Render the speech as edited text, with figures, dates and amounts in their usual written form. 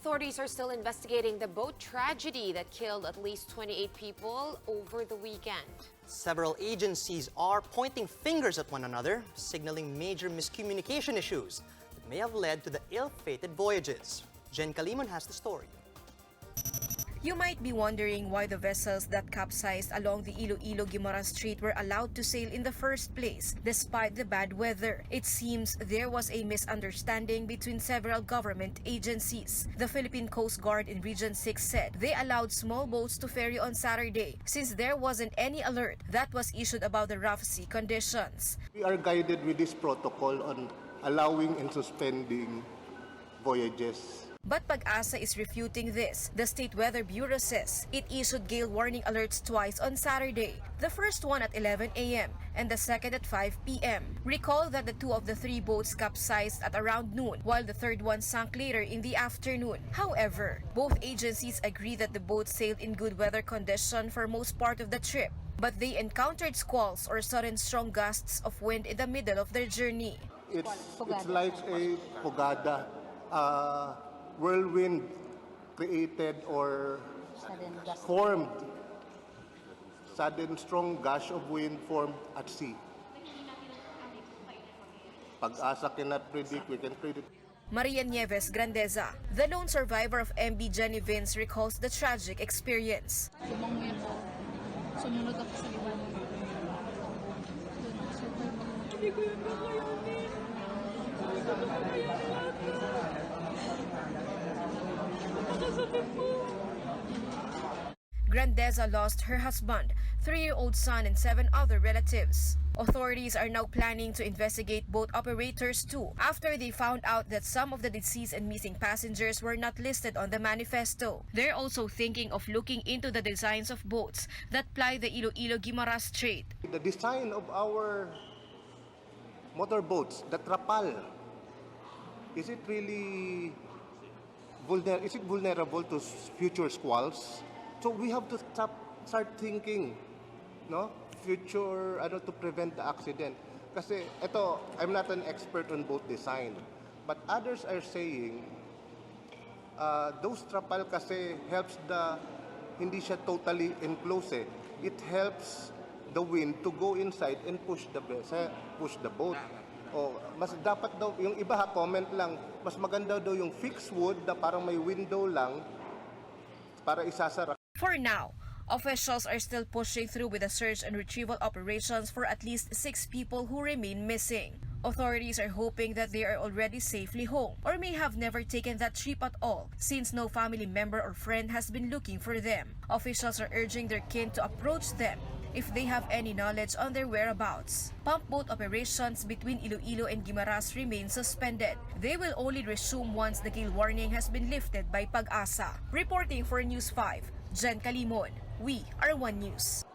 Authorities are still investigating the boat tragedy that killed at least 28 people over the weekend. Several agencies are pointing fingers at one another, signaling major miscommunication issues that may have led to the ill-fated voyages. Jen Kalimon has the story. You might be wondering why the vessels that capsized along the Iloilo-Guimaras Strait were allowed to sail in the first place, despite the bad weather. It seems there was a misunderstanding between several government agencies. The Philippine Coast Guard in Region 6 said they allowed small boats to ferry on Saturday, since there wasn't any alert that was issued about the rough sea conditions. We are guided with this protocol on allowing and suspending voyages. But PAGASA is refuting this. The State Weather Bureau says it issued gale warning alerts twice on Saturday. The first one at 11 a.m. and the second at 5 p.m. Recall that the two of the three boats capsized at around noon, while the third one sank later in the afternoon. However, both agencies agree that the boats sailed in good weather condition for most part of the trip, but they encountered squalls or sudden strong gusts of wind in the middle of their journey. It's like a pagada. Whirlwind created or formed, sudden strong gush of wind formed at sea. PAGASA cannot predict, we can predict. Maria Nieves Grandeza, the lone survivor of MV Jenny Vince, recalls the tragic experience. Sumunod ako sa iwan. Hindi ko yun kakayanin. Grandeza lost her husband, 3-year-old son, and 7 other relatives. Authorities are now planning to investigate boat operators too, after they found out that some of the deceased and missing passengers were not listed on the manifesto. They're also thinking of looking into the designs of boats that ply the Iloilo-Guimaras Strait. The design of our motorboats, the trapal, is it really vulnerable to future squalls? So we have to start thinking, no? Future, to prevent the accident. Kasi ito, I'm not an expert on boat design, but others are saying those trapal kasi helps hindi siya totally enclosed. It helps the wind to go inside and push the boat. Mas dapat daw, yung iba comment lang, mas maganda daw yung fixed wood na parang may window lang para isasara. For now, officials are still pushing through with the search and retrieval operations for at least 6 people who remain missing. Authorities are hoping that they are already safely home or may have never taken that trip at all, since no family member or friend has been looking for them. Officials are urging their kin to approach them if they have any knowledge on their whereabouts. Pump boat operations between Iloilo and Guimaras remain suspended. They will only resume once the gale warning has been lifted by PAGASA. Reporting for News 5, Jen Kalimon. We are One News.